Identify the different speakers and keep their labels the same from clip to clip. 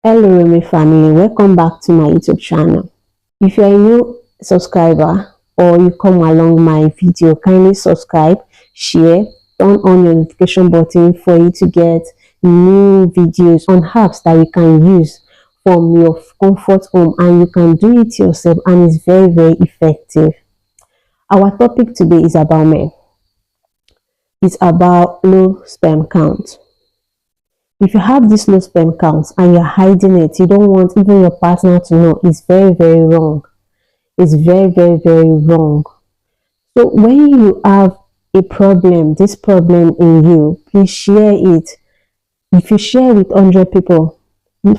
Speaker 1: Hello Remy family, welcome back to my YouTube channel. If you're a new subscriber or you come along my video, kindly subscribe, share, turn on your notification button for you to get new videos on apps that you can use from your comfort home, and you can do it yourself, and it's very effective. Our topic today is about men. It's about low sperm count. If you have this low sperm count and you're hiding it, you don't want even your partner to know, it's very wrong. It's very wrong. So when you have a problem, this problem in you, please share it. If you share with 100 people,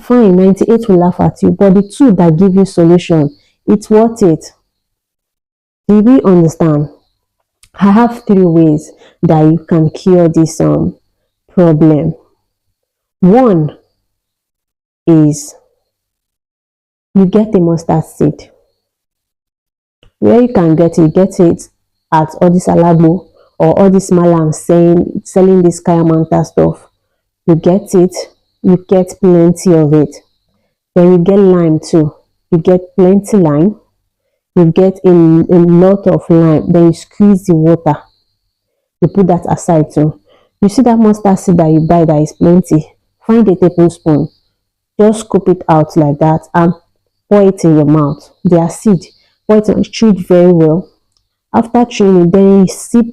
Speaker 1: fine, 98 will laugh at you, but the two that give you solution, it's worth it. Do you understand? I have 3 ways that you can cure this problem. One is you get a mustard seed. Where you can get it at all this alabo or all this malam selling this kayamanta stuff. You get it, you get plenty of it. Then you get lime too. You get plenty lime. You get a lot of lime. Then you squeeze the water. You put that aside too. You see that mustard seed that you buy that is plenty. Find a tablespoon, just scoop it out like that and pour it in your mouth. The acid, pour it and chew it very well. After chewing it, then you sip,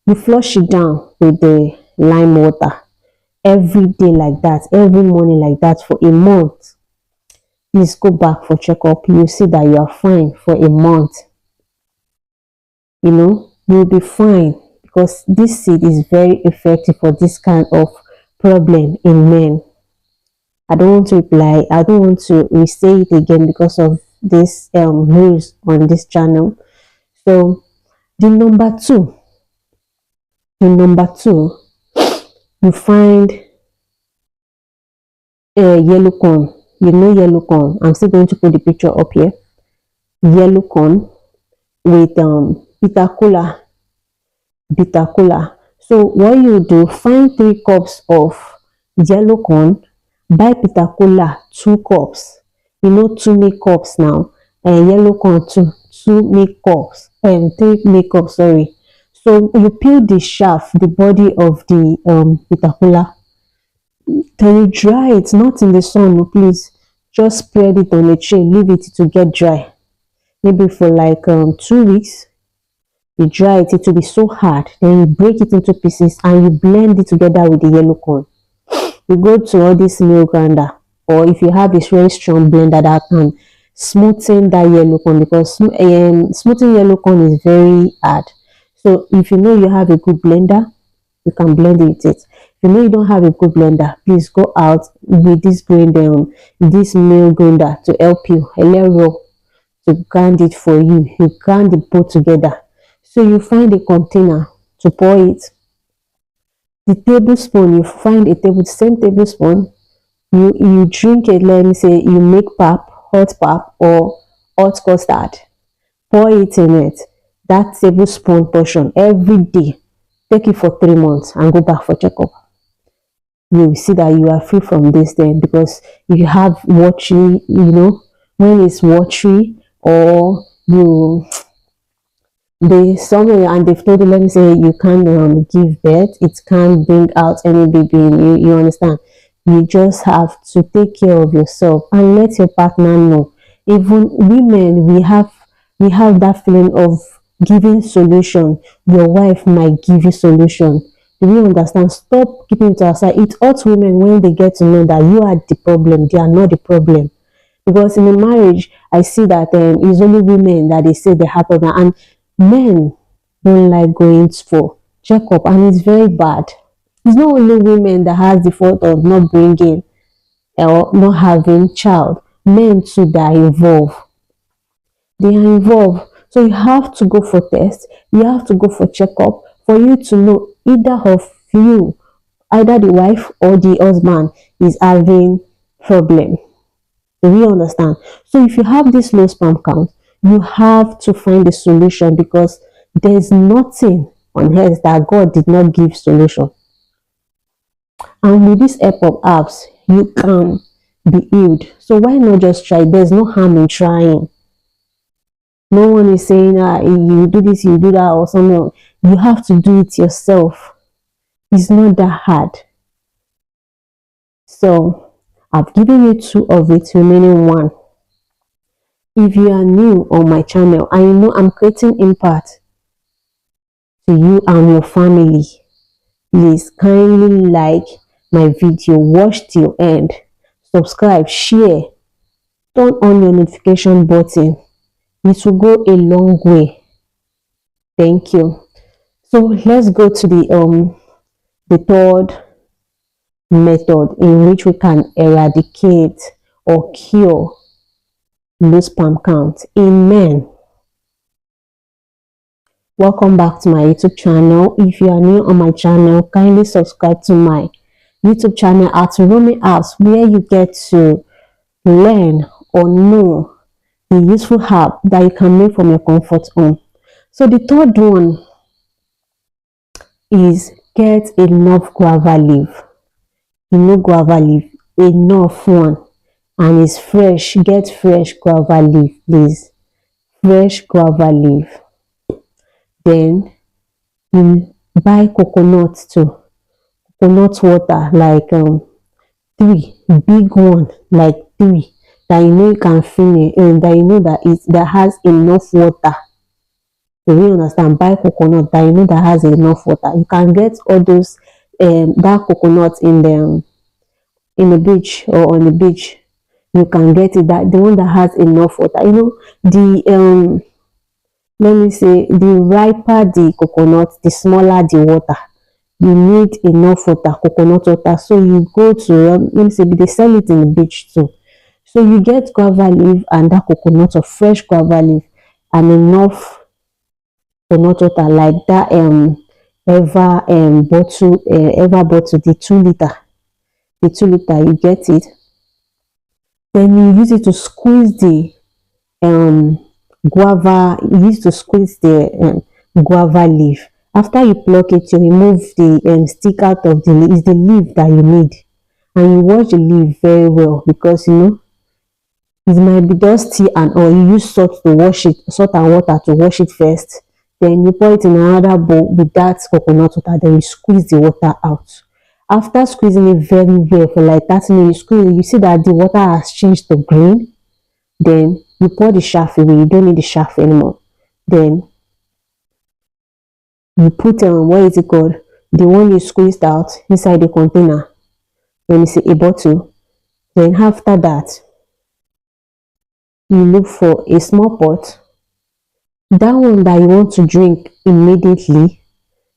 Speaker 1: you flush it down with the lime water every day like that, every morning like that for a month. Please go back for checkup. You see that you are fine for a month. You'll be fine because this seed is very effective for this kind of problem in men. I don't want to reply. I don't want to re-say it again because of this rules on this channel. So the number two, you find a yellow corn. You know yellow corn. I'm still going to put the picture up here. Yellow corn with bitter cola. So what you do, find 3 cups of yellow corn, buy bitter cola 2 cups. 2 make cups now, and yellow corn 2 make cups, and 3 make cups, sorry. So you peel the shaft, the body of the bitter cola, then you dry it, not in the sun, please. Just spread it on a tray, leave it to get dry, maybe for like 2 weeks. You dry it, it will be so hard. Then you break it into pieces and you blend it together with the yellow corn. You go to all this milk grinder, or if you have a very strong blender that can smoothen that yellow corn, because smoothing yellow corn is very hard. So if you know you have a good blender, you can blend it with it. If you know you don't have a good blender, please go out with this this milk grinder to help you, to grind it for you. You grind the both together. So you find a container to pour it. The tablespoon, you find same tablespoon. You drink it, let me say you make pap, hot pap or hot custard. Pour it in it. That tablespoon portion every day. Take it for 3 months and go back for checkup. You will see that you are free from this then, because if you have watery, when it's watery, or somewhere and they've told you, let me say you can't give birth, it can't bring out any baby in you, understand? You just have to take care of yourself and let your partner know. Even women, we have that feeling of giving solution. Your wife might give you solution. Do you understand? Stop keeping it aside. It hurts women when they get to know that you are the problem, they are not the problem. Because in a marriage, I see that it's only women that they say they have problem, and men don't like going for checkup, and it's very bad. It's not only women that has the fault of not bringing or not having child. Men too, they are involved. So you have to go for tests. You have to go for checkup for you to know either the wife or the husband is having problem. Do you understand? So if you have this low sperm count, you have to find a solution, because there's nothing on earth that God did not give solution. And with this help of apps, you can be healed. So why not just try? There's no harm in trying. No one is saying, you do this, you do that, or something. You have to do it yourself. It's not that hard. So I've given you 2 of it, remaining 1. If you are new on my channel, I know I'm creating impact to you and your family. Please kindly like my video, watch till end, subscribe, share, turn on your notification button. It will go a long way. Thank you. So let's go to the third method in which we can eradicate or cure low sperm count in men. Welcome back to my YouTube channel. If you are new on my channel, kindly subscribe to my YouTube channel at Romy House, where you get to learn or know the useful help that you can make from your comfort home. So the third one is get enough guava leaf. You know guava leaf, enough one, and it's fresh. Get fresh guava leaf, please. Fresh guava leaf. Then you buy coconut too. Coconut water, like 3 big one, like 3 that you know you can finish, and that you know that has enough water. Do you understand? Buy coconut that you know that has enough water. You can get all those that coconut in the beach or on the beach. You can get it, that the one that has enough water. You know, the let me say, the riper the coconut, the smaller the water. You need enough water, coconut water. So you go to let me say, they sell it in the beach too. So you get guava leaf and that coconut, or fresh guava leaf, and enough coconut water, like that ever bottle, the 2 liter, you get it. Then you use it to squeeze the guava. You use to squeeze the guava leaf. After you pluck it, you remove the stick out of the leaf. It's the leaf that you need, and you wash the leaf very well, because you know it might be dusty, and or you use salt to wash it, salt and water to wash it first. Then you pour it in another bowl with that coconut water. Then you squeeze the water out. After squeezing it very well for like 30 minutes, you squeeze it, you see that the water has changed to green. Then you pour the chaff away. You don't need the chaff anymore. Then you put what is it called, the one you squeezed out, inside the container. Let me say a bottle. Then after that, you look for a small pot. That one that you want to drink immediately,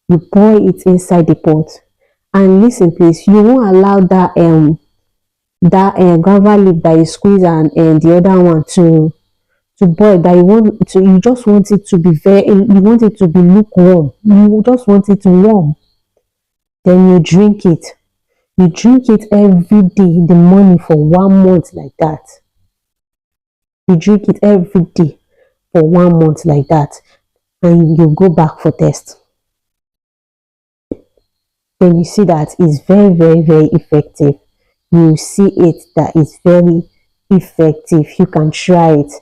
Speaker 1: you pour it inside the pot. And listen, please, you won't allow that guava leaf that you squeeze and the other one to boil. That you just want it to be you want it to be lukewarm. You just want it to warm. Then you drink it. You drink it every day in the morning for 1 month, like that. You drink it every day for 1 month, like that, and you go back for test. Then you see that it's very, very, very effective. You see it that it's very effective. You can try it.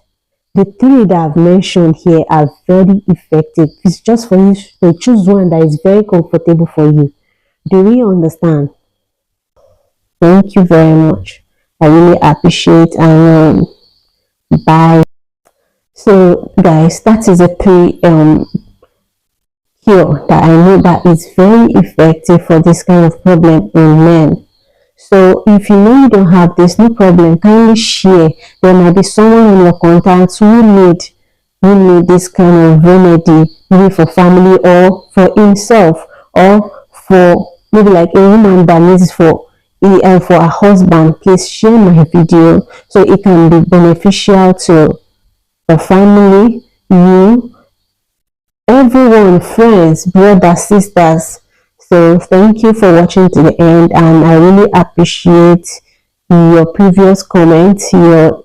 Speaker 1: The 3 that I've mentioned here are very effective. It's just for you to choose one that is very comfortable for you. Do you understand? Thank you very much. I really appreciate, and bye. So guys, that is a cure that I know that is very effective for this kind of problem in men. So if you know you don't have this, no problem, kindly share. There might be someone in your contacts who need this kind of remedy, maybe for family or for himself, or for maybe like a woman that needs for a husband. Please share my video so it can be beneficial to the family, you, everyone, friends, brothers, sisters. So thank you for watching to the end, and I really appreciate your previous comments, your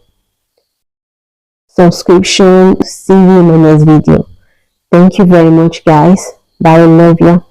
Speaker 1: subscription. See you in my next video. Thank you very much, guys. Bye. I love you.